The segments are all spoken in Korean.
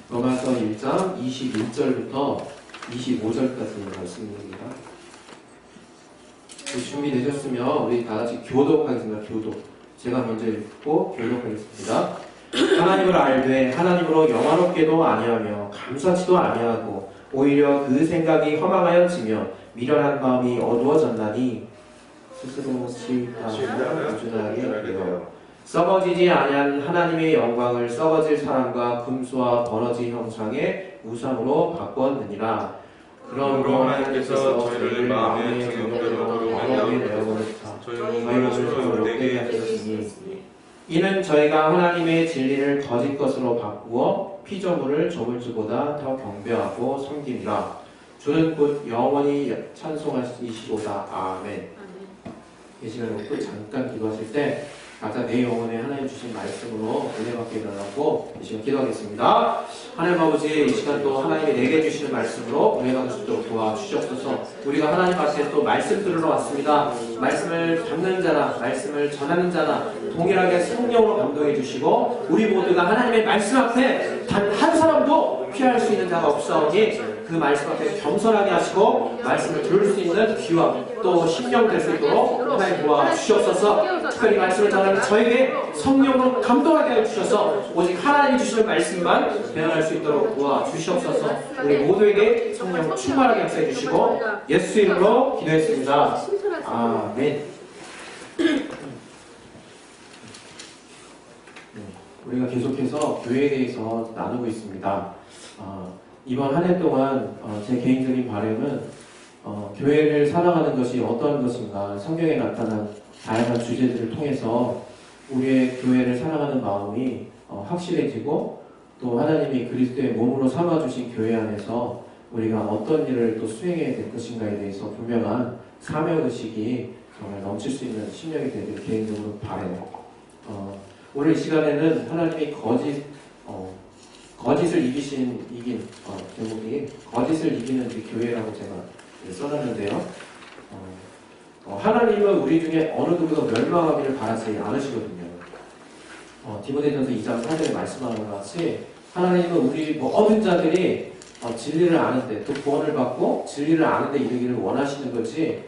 로마서 1장 21절부터 25절까지 말씀입니다. 준비되셨으면 우리 다 같이 교독하겠습니다. 교독. 제가 먼저 읽고 교독하겠습니다. 하나님을 알되 하나님으로 영화롭게도 아니하며 감사치도 아니하고 오히려 그 생각이 허망하여지며 미련한 마음이 어두워졌나니 스스로 실패하며 부준하게 되어 썩어지지 아니한 하나님의 영광을 썩어질 사람과 금수와 버러지 형상의 우상으로 바꾸었느니라. 그러므로 하나님께서 저희를 마음의 정욕으로 더럽게 내어버렸다. 저희 몸을 욕되게 하셨으니 이는 저희가 하나님의 진리를 거짓 것으로 바꾸어 피조물을 조물주보다 더 경배하고 섬깁니다. 주는 곧 영원히 찬송하시고다. 아멘. 이 시간에 또 잠깐 기도하실 때 각자 내 영혼에 하나님 주신 말씀으로 은혜받게 일어나고 이 시간 기도하겠습니다. 하나님 아버지, 이 시간 또 하나님이 내게 주시는 말씀으로 은혜받을 수 있도록 도와주시옵소서. 우리가 하나님 앞에 또 말씀 들으러 왔습니다. 말씀을 담는 자나 말씀을 전하는 자나 동일하게 성령으로 감동해 주시고 우리 모두가 하나님의 말씀 앞에 단 한 사람도 피할 수 있는 자가 없사오니 그 말씀 앞에 겸손하게 하시고 말씀을 들을 수 있는 귀와 또 심령 될 수 있도록 하나님 도와주시옵소서. 특별히 말씀을 전하는 저에게 성령으로 감동하게 해주셔서 오직 하나님이 주시는 말씀만 배워갈 수 있도록 도와주시옵소서. 우리 모두에게 성령 충만하게 역사해 주시고 예수 이름으로 기도했습니다. 아멘. 우리가 계속해서 교회에 대해서 나누고 있습니다. 이번 한 해 동안 제 개인적인 바람은 교회를 사랑하는 것이 어떠한 것인가, 성경에 나타난 다양한 주제들을 통해서 우리의 교회를 사랑하는 마음이 확실해지고 또 하나님이 그리스도의 몸으로 삼아주신 교회 안에서 우리가 어떤 일을 또 수행해야 될 것인가에 대해서 분명한 사명의식이 정말 넘칠 수 있는 심령이 되길 개인적으로 바라요. 오늘 이 시간에는 하나님이 거짓을 이긴 제목이 거짓을 이기는 우리 교회라고 제가 써놨는데요. 하나님은 우리 중에 어느 누구도 멸망하기를 바라지 않으시거든요. 디모데전서 2장 4절에 말씀하는 것 같이 하나님은 우리 모든 자들이 진리를 아는데 또 구원을 받고 진리를 아는데 이르기를 원하시는 거지.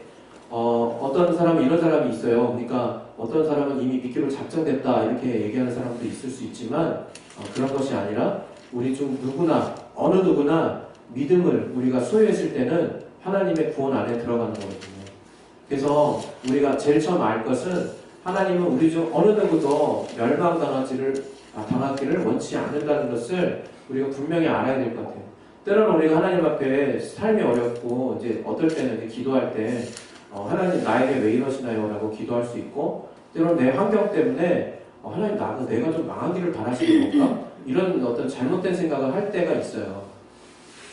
어떤 사람은 이런 사람이 있어요. 그러니까 어떤 사람은 이미 믿기로 작정됐다 이렇게 얘기하는 사람도 있을 수 있지만 그런 것이 아니라 우리 중 누구나 어느 누구나 믿음을 우리가 소유했을 때는 하나님의 구원 안에 들어가는 거거든요. 그래서 우리가 제일 처음 알 것은 하나님은 우리 중 어느 누구도 당하기를 원치 않는다는 것을 우리가 분명히 알아야 될 것 같아요. 때로는 우리가 하나님 앞에 삶이 어렵고 이제 어떨 때는 이제 기도할 때 하나님 나에게 왜 이러시나요? 라고 기도할 수 있고 때로는 내 환경 때문에 하나님 내가 좀 망하기를 바라시는 건가? 이런 어떤 잘못된 생각을 할 때가 있어요.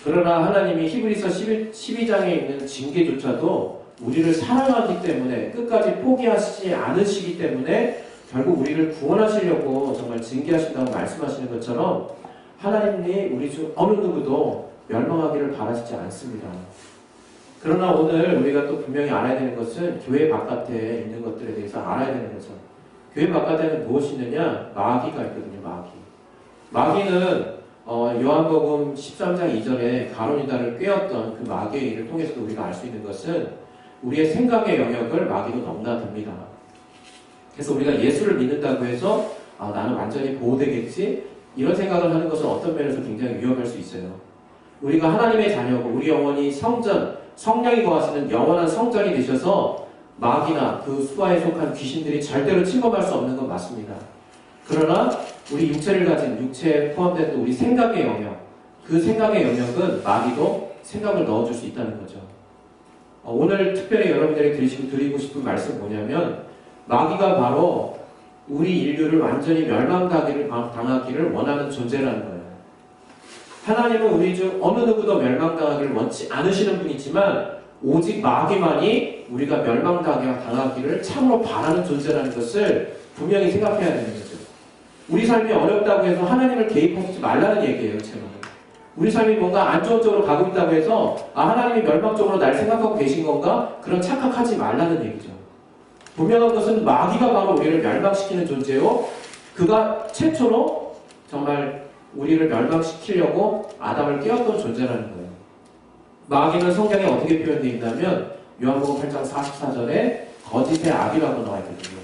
그러나 하나님이 히브리서 12장에 있는 징계조차도 우리를 사랑하기 때문에 끝까지 포기하시지 않으시기 때문에 결국 우리를 구원하시려고 정말 징계하신다고 말씀하시는 것처럼 하나님이 우리 중 어느 누구도 멸망하기를 바라시지 않습니다. 그러나 오늘 우리가 또 분명히 알아야 되는 것은 교회 바깥에 있는 것들에 대해서 알아야 되는 거죠. 교회 바깥에는 무엇이 있느냐? 마귀가 있거든요. 마귀는 요한복음 13장 2절에 가론유다를 꿰었던 그 마귀의 일을 통해서도 우리가 알 수 있는 것은 우리의 생각의 영역을 마귀도 넘나듭니다. 그래서 우리가 예수를 믿는다고 해서 나는 완전히 보호되겠지? 이런 생각을 하는 것은 어떤 면에서 굉장히 위험할 수 있어요. 우리가 하나님의 자녀고 우리 영혼이 성령이 거하시는 영원한 성전이 되셔서 마귀나 그 수하에 속한 귀신들이 절대로 침범할 수 없는 건 맞습니다. 그러나 우리 육체를 가진 육체에 포함된 우리 생각의 영역, 그 생각의 영역은 마귀도 생각을 넣어줄 수 있다는 거죠. 오늘 특별히 여러분들에게 드리고 싶은 말씀은 뭐냐면 마귀가 바로 우리 인류를 완전히 멸망당하기를 원하는 존재라는 거예요. 하나님은 우리 중 어느 누구도 멸망당하기를 원치 않으시는 분이지만 오직 마귀만이 우리가 멸망당하기를 참으로 바라는 존재라는 것을 분명히 생각해야 되는 거죠. 우리 삶이 어렵다고 해서 하나님을 개입하지 말라는 얘기예요. 제가. 우리 삶이 뭔가 안 좋은 쪽으로 가고 있다고 해서 하나님이 멸망적으로 날 생각하고 계신 건가? 그런 착각하지 말라는 얘기죠. 분명한 것은 마귀가 바로 우리를 멸망시키는 존재요. 그가 최초로 정말 우리를 멸망시키려고 아담을 깨웠던 존재라는 거예요. 마귀는 성경에 어떻게 표현되어 있냐면 요한복음 8장 44절에 거짓의 압이라고 나와 있거든요.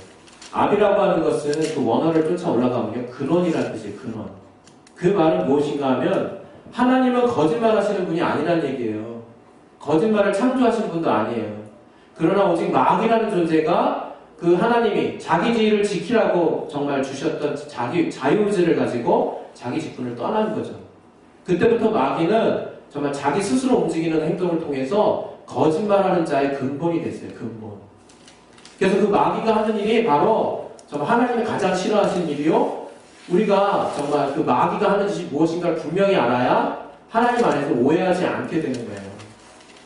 압이라고 하는 것은 그 원어를 쫓아 올라가면 근원이라는 뜻이에요. 근원. 그 말은 무엇인가 하면 하나님은 거짓말하시는 분이 아니라는 얘기예요. 거짓말을 창조하신 분도 아니에요. 그러나 오직 마귀라는 존재가 그 하나님이 자기 지위를 지키라고 정말 주셨던 자기 자유의지를 가지고 자기 직분을 떠나는 거죠. 그때부터 마귀는 정말 자기 스스로 움직이는 행동을 통해서 거짓말하는 자의 근본이 됐어요. 근본. 그래서 그 마귀가 하는 일이 바로 정말 하나님이 가장 싫어하시는 일이요. 우리가 정말 그 마귀가 하는 짓이 무엇인가를 분명히 알아야 하나님 안에서 오해하지 않게 되는 거예요.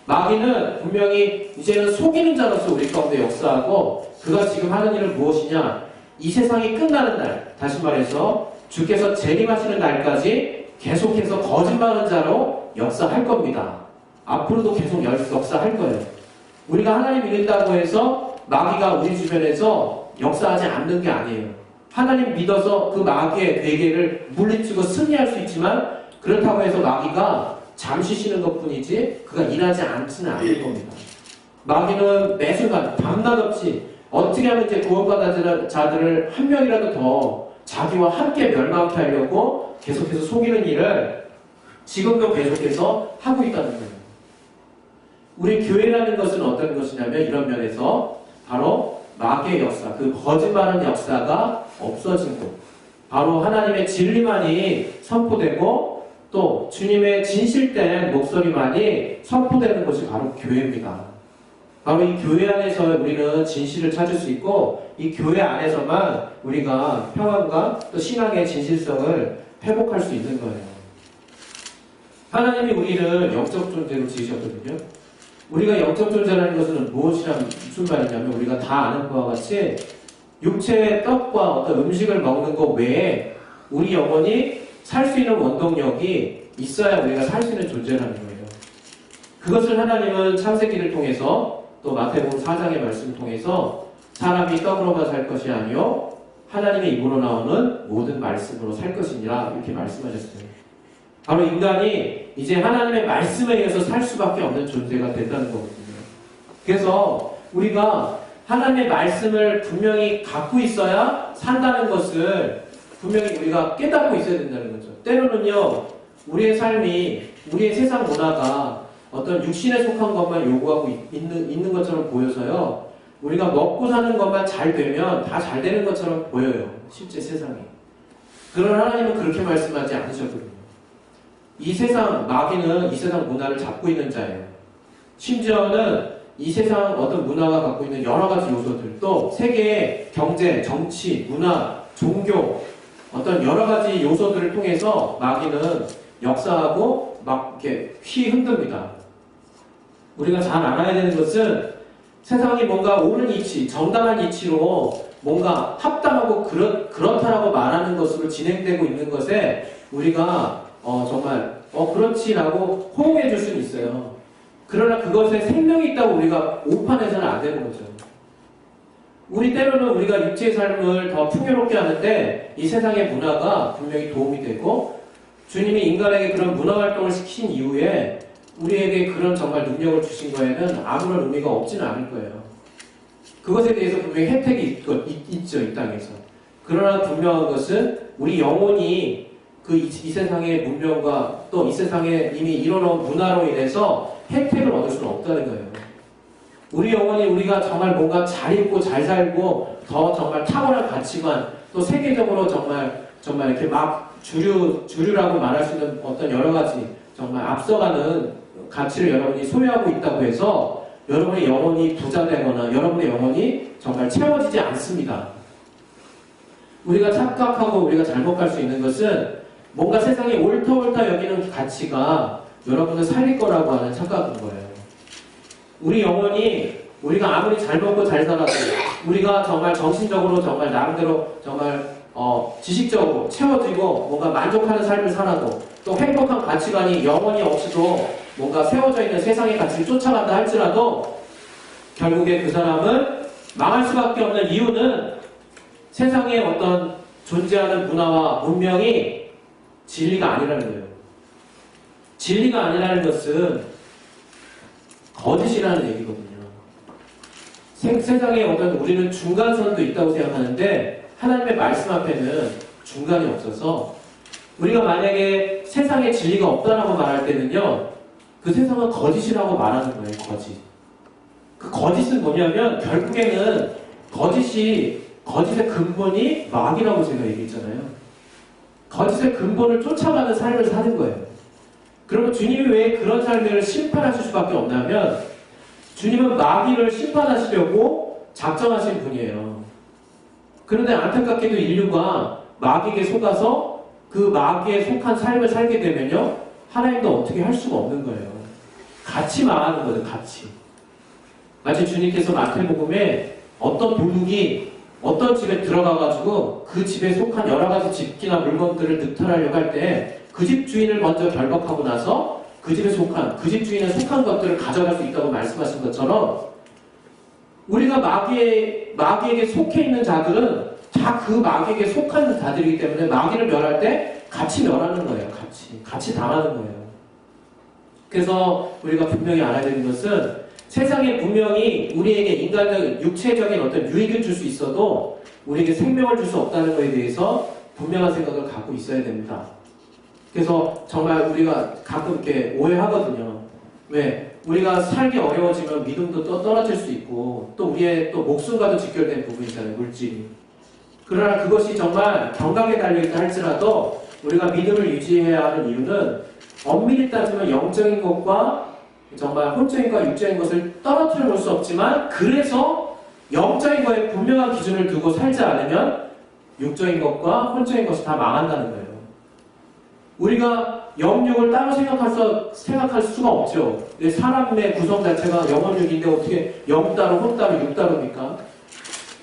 마귀는 분명히 이제는 속이는 자로서 우리 가운데 역사하고 그가 지금 하는 일은 무엇이냐? 이 세상이 끝나는 날, 다시 말해서 주께서 재림하시는 날까지 계속해서 거짓말하는 자로 역사할 겁니다. 앞으로도 계속 역사할 거예요. 우리가 하나님 믿는다고 해서 마귀가 우리 주변에서 역사하지 않는 게 아니에요. 하나님 믿어서 그 마귀의 괴계를 물리치고 승리할 수 있지만 그렇다고 해서 마귀가 잠시 쉬는 것뿐이지 그가 일하지 않지는 않을 겁니다. 마귀는 매 순간 밤낮 없이 어떻게 하면 이제 구원받은 자들을 한 명이라도 더 자기와 함께 멸망케 하려고 계속해서 속이는 일을 지금도 계속해서 하고 있다는 거예요. 우리 교회라는 것은 어떤 것이냐면 이런 면에서 바로 마귀의 역사, 그 거짓말하는 역사가 없어진 곳, 바로 하나님의 진리만이 선포되고 또 주님의 진실된 목소리만이 선포되는 곳이 바로 교회입니다. 바로 이 교회 안에서 우리는 진실을 찾을 수 있고 이 교회 안에서만 우리가 평안과 또 신앙의 진실성을 회복할 수 있는 거예요. 하나님이 우리를 영적 존재로 지으셨거든요. 우리가 영적 존재라는 것은 무슨 말이냐면 우리가 다 아는 것과 같이 육체의 떡과 어떤 음식을 먹는 것 외에 우리 영혼이 살 수 있는 원동력이 있어야 우리가 살 수 있는 존재라는 거예요. 그것을 하나님은 창세기를 통해서 또 마태복음 4장의 말씀을 통해서 사람이 떡으로만 살 것이 아니요 하나님의 입으로 나오는 모든 말씀으로 살 것이니라 이렇게 말씀하셨어요. 바로 인간이 이제 하나님의 말씀에 의해서 살 수밖에 없는 존재가 된다는 거거든요. 그래서 우리가 하나님의 말씀을 분명히 갖고 있어야 산다는 것을 분명히 우리가 깨닫고 있어야 된다는 거죠. 때로는요, 우리의 삶이, 우리의 세상 문화가 어떤 육신에 속한 것만 요구하고 있는 것처럼 보여서요, 우리가 먹고 사는 것만 잘 되면 다 잘 되는 것처럼 보여요. 실제 세상이. 그러나 하나님은 그렇게 말씀하지 않으셨거든요. 이 세상, 마귀는 이 세상 문화를 잡고 있는 자예요. 심지어는 이 세상 어떤 문화가 갖고 있는 여러 가지 요소들, 또 세계의 경제, 정치, 문화, 종교, 어떤 여러 가지 요소들을 통해서 마귀는 역사하고 막 이렇게 휘흔듭니다. 우리가 잘 알아야 되는 것은 세상이 뭔가 옳은 이치, 정당한 이치로 뭔가 합당하고 그렇다라고 말하는 것으로 진행되고 있는 것에 우리가 정말 그렇지라고 호응해 줄 수는 있어요. 그러나 그것에 생명이 있다고 우리가 오판해서는 안 되는 거죠. 우리 때로는 우리가 육체의 삶을 더 풍요롭게 하는데 이 세상의 문화가 분명히 도움이 되고 주님이 인간에게 그런 문화활동을 시킨 이후에 우리에게 그런 정말 능력을 주신 거에는 아무런 의미가 없지는 않을 거예요. 그것에 대해서 분명히 혜택이 있죠, 이 땅에서. 그러나 분명한 것은 우리 영혼이 이 세상의 문명과 또 이 세상에 이미 일어나온 문화로 인해서 혜택을 얻을 수는 없다는 거예요. 우리 영혼이 우리가 정말 뭔가 잘 입고 잘 살고 더 정말 탁월한 가치관 또 세계적으로 정말 이렇게 막 주류라고 말할 수 있는 어떤 여러 가지 정말 앞서가는 가치를 여러분이 소유하고 있다고 해서 여러분의 영혼이 부자되거나 여러분의 영혼이 정말 채워지지 않습니다. 우리가 착각하고 우리가 잘못 갈 수 있는 것은 뭔가 세상이 옳다 여기는 가치가 여러분을 살릴 거라고 하는 착각인 거예요. 우리 영혼이 우리가 아무리 잘 먹고 잘 살아도 우리가 정말 정신적으로 정말 나름대로 정말 지식적으로 채워지고 뭔가 만족하는 삶을 살아도 또 행복한 가치관이 영원히 없이도 뭔가 세워져 있는 세상의 가치를 쫓아간다 할지라도 결국에 그 사람은 망할 수밖에 없는 이유는 세상에 어떤 존재하는 문화와 문명이 진리가 아니라는 거예요. 진리가 아니라는 것은 거짓이라는 얘기거든요. 세상에 어떤 우리는 중간선도 있다고 생각하는데 하나님의 말씀 앞에는 중간이 없어서 우리가 만약에 세상에 진리가 없다라고 말할 때는요, 그 세상은 거짓이라고 말하는 거예요. 거짓. 그 거짓은 뭐냐면 결국에는 거짓의 근본이 마귀라고 제가 얘기했잖아요. 거짓의 근본을 쫓아가는 삶을 사는 거예요. 그러면 주님이 왜 그런 삶을 심판하실 수밖에 없냐면 주님은 마귀를 심판하시려고 작정하신 분이에요. 그런데 안타깝게도 인류가 마귀에게 속아서 그 마귀에 속한 삶을 살게 되면요, 하나님도 어떻게 할 수가 없는 거예요. 같이 망하는 거죠. 같이. 마치 주님께서 마태복음에 어떤 도둑이 어떤 집에 들어가가지고 그 집에 속한 여러 가지 집기나 물건들을 득탈하려고 할 때 그 집 주인을 먼저 결박하고 나서 그 집 주인에 속한 것들을 가져갈 수 있다고 말씀하신 것처럼 우리가 마귀에게 속해 있는 자들은 다 그 마귀에게 속한 자들이기 때문에 마귀를 멸할 때 같이 멸하는 거예요. 같이 당하는 거예요. 그래서 우리가 분명히 알아야 되는 것은 세상에 분명히 우리에게 인간적, 육체적인 어떤 유익을 줄 수 있어도 우리에게 생명을 줄 수 없다는 것에 대해서 분명한 생각을 갖고 있어야 됩니다. 그래서 정말 우리가 가끔 이렇게 오해하거든요. 왜? 우리가 살기 어려워지면 믿음도 또 떨어질 수 있고 또 우리의 또 목숨과도 직결된 부분이잖아요. 물질이. 그러나 그것이 정말 경각에 달려있다 할지라도 우리가 믿음을 유지해야 하는 이유는 엄밀히 따지면 영적인 것과 정말 혼적인과 육적인 것을 떨어뜨려 볼 수 없지만 그래서 영적인 것에 분명한 기준을 두고 살지 않으면 육적인 것과 혼적인 것이 다 망한다는 거예요. 우리가 영육을 따로 생각할 수가 없죠. 사람의 구성 자체가 영혼육인데 어떻게 영 따로 혼 따로 육 따로입니까?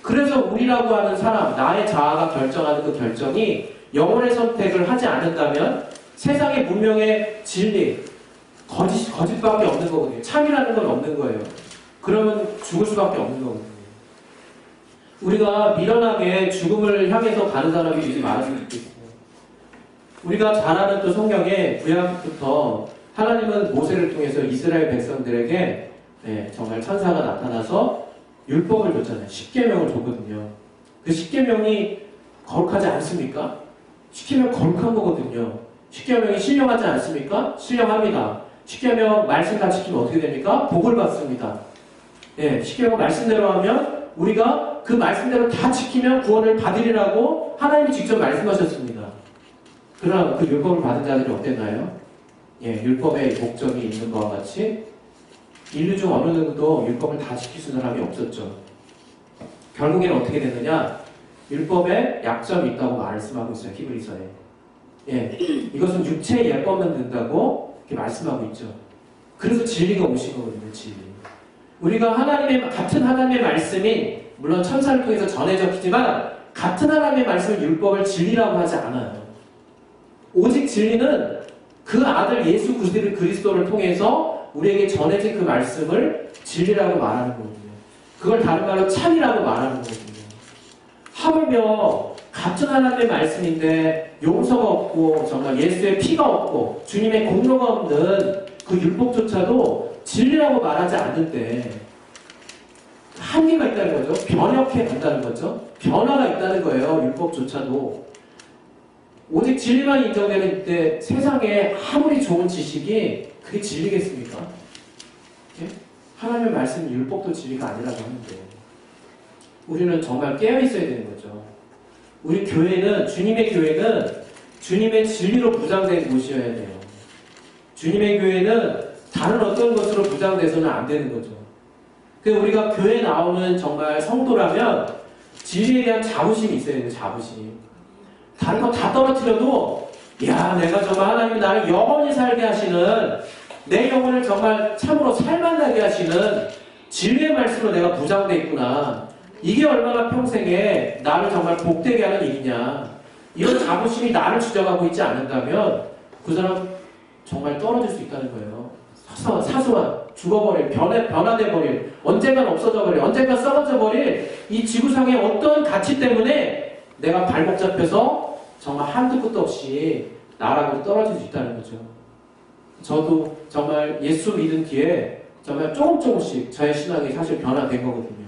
그래서 우리라고 하는 사람, 나의 자아가 결정하는 그 결정이 영혼의 선택을 하지 않는다면 세상의 문명의 진리, 거짓밖에 없는 거거든요. 참이라는 건 없는 거예요. 그러면 죽을 수밖에 없는 거거든요. 우리가 미련하게 죽음을 향해서 가는 사람이 되지 말았으면 좋겠어요. 우리가 잘 아는 또 성경에 구약부터 하나님은 모세를 통해서 이스라엘 백성들에게 정말 천사가 나타나서 율법을 줬잖아요. 십계명을 줬거든요. 그 십계명이 거룩하지 않습니까? 십계명 거룩한 거거든요. 십계명이 신령하지 않습니까? 신령합니다. 십계명 말씀 다 지키면 어떻게 됩니까? 복을 받습니다. 십계명 말씀대로 하면 우리가 그 말씀대로 다 지키면 구원을 받으리라고 하나님이 직접 말씀하셨습니다. 그러나 그 율법을 받은 자들이 어땠나요? 율법의 목적이 있는 것과 같이 인류 중 어느 누구도 율법을 다 지킬 수 있는 사람이 없었죠. 결국에는 어떻게 됐느냐? 율법에 약점이 있다고 말씀하고 있어요. 히브리서에. 이것은 육체의 예법만 된다고 이렇게 말씀하고 있죠. 그래서 진리가 오신 거거든요. 진리. 우리가 같은 하나님의 말씀이 물론 천사를 통해서 전해졌지만 같은 하나님의 말씀을 율법을 진리라고 하지 않아요. 오직 진리는 그 아들 예수 그리스도를 통해서 우리에게 전해진 그 말씀을 진리라고 말하는 거거든요. 그걸 다른 말로 참이라고 말하는 거거든요. 하물며 같은 하나님의 말씀인데 용서가 없고 정말 예수의 피가 없고 주님의 공로가 없는 그 율법조차도 진리라고 말하지 않는데 한계가 있다는 거죠. 변혁해 간다는 거죠. 변화가 있다는 거예요. 율법조차도. 오직 진리만 인정되는 때 세상에 아무리 좋은 지식이 그게 진리겠습니까? 하나님의 말씀 율법도 진리가 아니라고 하는데 우리는 정말 깨어있어야 되는 거죠. 우리 교회는 주님의 진리로 무장된 곳이어야 돼요. 주님의 교회는 다른 어떤 것으로 무장돼서는 안 되는 거죠. 그래서 우리가 교회에 나오는 정말 성도라면 진리에 대한 자부심이 있어야 돼요. 자부심. 다른 거 다 떨어뜨려도 내가 정말 하나님이 나를 영원히 살게 하시는 내 영혼을 정말 참으로 살만나게 하시는 진리의 말씀으로 내가 무장돼 있구나. 이게 얼마나 평생에 나를 정말 복되게 하는 일이냐. 이런 자부심이 나를 주장하고 있지 않는다면 그 사람 정말 떨어질 수 있다는 거예요. 사소한 죽어버릴, 변화돼버릴, 언젠간 없어져버릴, 언젠간 썩어져버릴 이 지구상의 어떤 가치 때문에 내가 발목 잡혀서 정말 한두 끝도 없이 나락으로 떨어질 수 있다는 거죠. 저도 정말 예수 믿은 뒤에 정말 조금씩 저의 신앙이 사실 변화된 거거든요.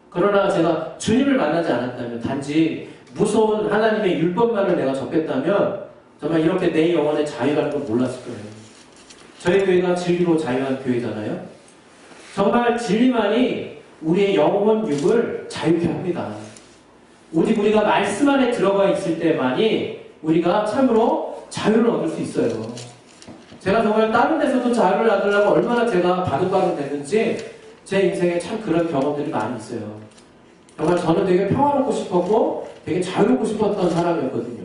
그러나 제가 주님을 만나지 않았다면, 단지 무서운 하나님의 율법만을 내가 접했다면 정말 이렇게 내 영혼의 자유라는 걸 몰랐을 거예요. 저희 교회가 진리로 자유한 교회잖아요. 정말 진리만이 우리의 영혼 육을 자유케 합니다. 오직 우리가 말씀 안에 들어가 있을 때만이 우리가 참으로 자유를 얻을 수 있어요. 제가 정말 다른 데서도 자유를 얻으려고 얼마나 제가 바둥바둥 됐는지 제 인생에 참 그런 경험들이 많이 있어요. 정말 저는 되게 평화롭고 싶었고 되게 자유롭고 싶었던 사람이었거든요.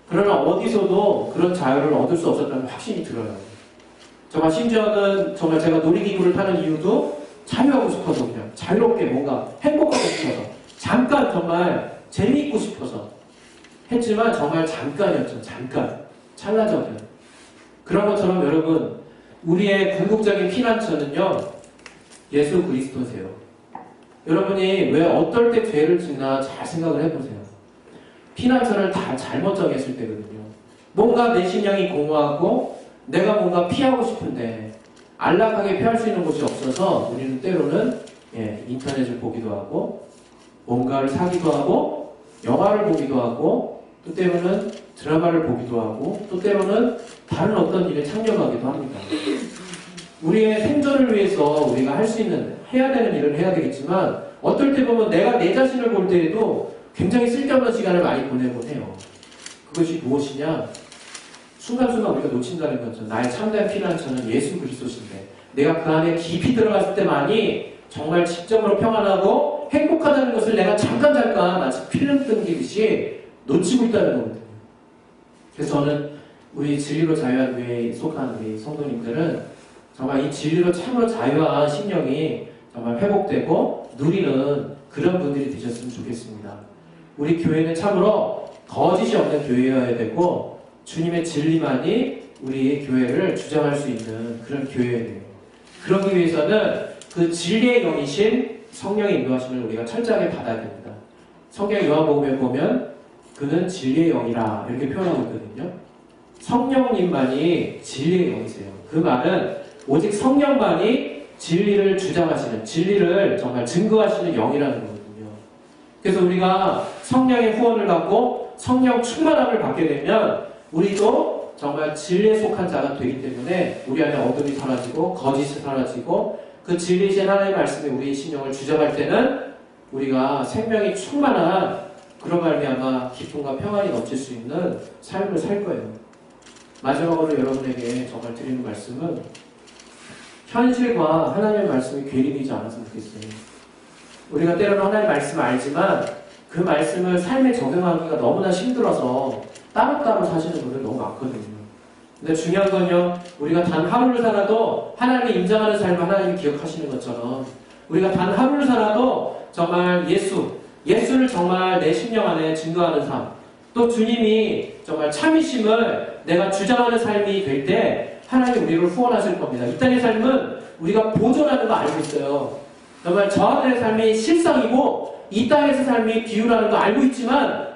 그러나 어디서도 그런 자유를 얻을 수 없었다는 확신이 들어요. 정말 심지어는 정말 제가 놀이기구를 타는 이유도 자유하고 싶어서, 그냥 자유롭게 뭔가 행복하고 싶어서, 잠깐 정말 재미있고 싶어서 했지만 정말 잠깐이었죠. 잠깐. 찰나적인. 그런 것처럼 여러분, 우리의 궁극적인 피난처는요, 예수 그리스도세요. 여러분이 왜 어떨 때 죄를 짓나 잘 생각을 해보세요. 피난처를 다 잘못 정했을 때거든요. 뭔가 내 심령이 공허하고 내가 뭔가 피하고 싶은데 안락하게 피할 수 있는 곳이 없어서 우리는 때로는 인터넷을 보기도 하고 뭔가를 사기도 하고 영화를 보기도 하고 또 때로는 드라마를 보기도 하고 또 때로는 다른 어떤 일에 참여하기도 합니다. 우리의 생존을 위해서 우리가 할 수 있는, 해야 되는 일을 해야 되겠지만 어떨 때 보면 내가 내 자신을 볼 때에도 굉장히 쓸데없는 시간을 많이 보내곤 해요. 그것이 무엇이냐? 순간순간 우리가 놓친다는 거죠. 나의 참된 피난처는 예수 그리스도신데 내가 그 안에 깊이 들어갔을 때만이 정말 직접으로 평안하고 행복하다는 것을 내가 잠깐 마치 필름 끊기듯이 놓치고 있다는 거거든요. 그래서 저는 우리 진리로 자유한 교회에 속한 우리 성도님들은 정말 이 진리로 참으로 자유한 심령이 정말 회복되고 누리는 그런 분들이 되셨으면 좋겠습니다. 우리 교회는 참으로 거짓이 없는 교회여야 되고 주님의 진리만이 우리 교회를 주장할 수 있는 그런 교회예요. 그러기 위해서는 그 진리의 영이신 성령의 인도하심을 우리가 철저하게 받아야 됩니다. 성경 요한복음에 보면 그는 진리의 영이라 이렇게 표현하고 있거든요. 성령님만이 진리의 영이세요. 그 말은 오직 성령만이 진리를 주장하시는, 진리를 정말 증거하시는 영이라는 거거든요. 그래서 우리가 성령의 후원을 받고 성령 충만함을 받게 되면 우리도 정말 진리에 속한 자가 되기 때문에 우리 안에 어둠이 사라지고 거짓이 사라지고 그 진리이신 하나님의 말씀에 우리의 신령을 주장할 때는 우리가 생명이 충만한 그런 말미암아 기쁨과 평안이 넘칠 수 있는 삶을 살 거예요. 마지막으로 여러분에게 정말 드리는 말씀은 현실과 하나님의 말씀이 괴리되지 않았으면 좋겠어요. 우리가 때로는 하나님의 말씀을 알지만 그 말씀을 삶에 적용하기가 너무나 힘들어서 따로따로 사시는 분들 너무 많거든요. 근데 중요한 건요, 우리가 단 하루를 살아도 하나님이 인정하는 삶을 하나님이 기억하시는 것처럼 우리가 단 하루를 살아도 정말 예수를 정말 내 심령 안에 증거하는 삶, 또 주님이 정말 참이심을 내가 주장하는 삶이 될 때 하나님 우리를 후원하실 겁니다. 이 땅의 삶은 우리가 보존하는 거 알고 있어요. 정말 저 하늘의 삶이 실상이고 이 땅에서 삶이 비유라는 거 알고 있지만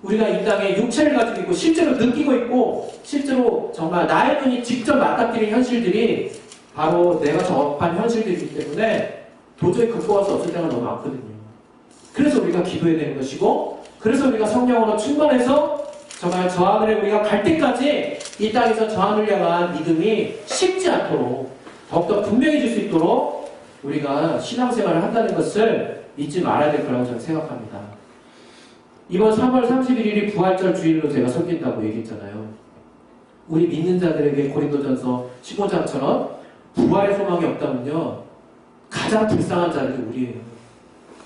우리가 이 땅에 육체를 가지고 있고 실제로 느끼고 있고 실제로 정말 나의 눈이 직접 맞닥뜨린 현실들이 바로 내가 접한 현실들이기 때문에 도저히 극복할 수 없을 때가 너무 많거든요. 그래서 우리가 기도해야 되는 것이고 그래서 우리가 성령으로 충만해서 정말 저 하늘에 우리가 갈 때까지 이 땅에서 저 하늘을 향한 믿음이 식지 않도록 더욱더 분명해질 수 있도록 우리가 신앙생활을 한다는 것을 잊지 말아야 될 거라고 저는 생각합니다. 이번 3월 31일이 부활절 주일로 제가 섬긴다고 얘기했잖아요. 우리 믿는 자들에게 고린도전서 15장처럼 부활의 소망이 없다면요, 가장 불쌍한 자들이 우리예요.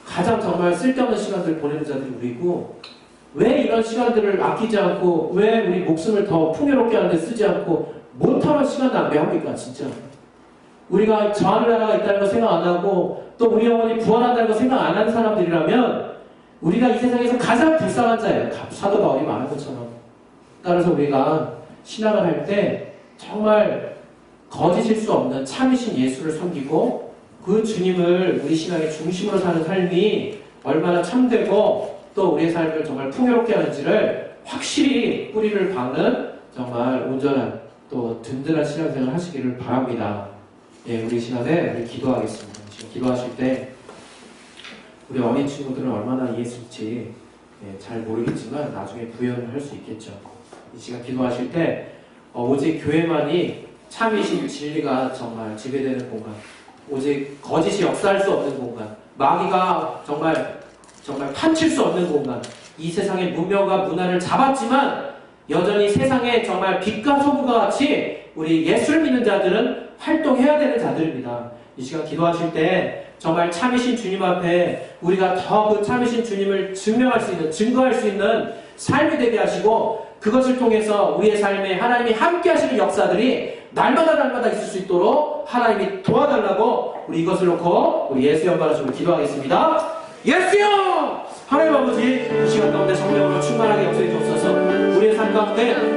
가장 정말 쓸데없는 시간들을 보내는 자들이 우리고, 왜 이런 시간들을 아끼지 않고 왜 우리 목숨을 더 풍요롭게 하는 데 쓰지 않고 못하면 시간 낭비합니까? 진짜 우리가 저 하늘 나라가 있다는 거 생각 안 하고 또 우리 영혼이 부활한다는 거 생각 안 하는 사람들이라면 우리가 이 세상에서 가장 불쌍한 자예요. 사도 바울이 말한 것처럼. 따라서 우리가 신앙을 할 때 정말 거짓일 수 없는 참이신 예수를 섬기고 그 주님을 우리 신앙의 중심으로 사는 삶이 얼마나 참되고 또 우리의 삶을 정말 풍요롭게 하는지를 확실히 뿌리를 박는 정말 온전한 또 든든한 신앙생활을 하시기를 바랍니다. 예, 우리 시간에 우리 기도하겠습니다. 지금 기도하실 때 우리 어린 친구들은 얼마나 이해했을지 잘 모르겠지만 나중에 구현을 할 수 있겠죠. 이 시간 기도하실 때 오직 교회만이 참이신 진리가 정말 지배되는 공간, 오직 거짓이 역사할 수 없는 공간, 마귀가 정말 판칠 수 없는 공간, 이 세상의 문명과 문화를 잡았지만 여전히 세상에 정말 빛과 소금과 같이 우리 예수를 믿는 자들은 활동해야 되는 자들입니다. 이 시간 기도하실 때 정말 참이신 주님 앞에 우리가 더 그 참이신 주님을 증거할 수 있는 삶이 되게 하시고, 그것을 통해서 우리의 삶에 하나님이 함께 하시는 역사들이 날마다 있을 수 있도록 하나님이 도와달라고 우리 이것을 놓고 우리 예수 연발하시고 기도하겠습니다. 예수여! 하나님 아버지, 이 시간 가운데 성령으로 충만하게 역사해 주옵소서. 우리의 삶 가운데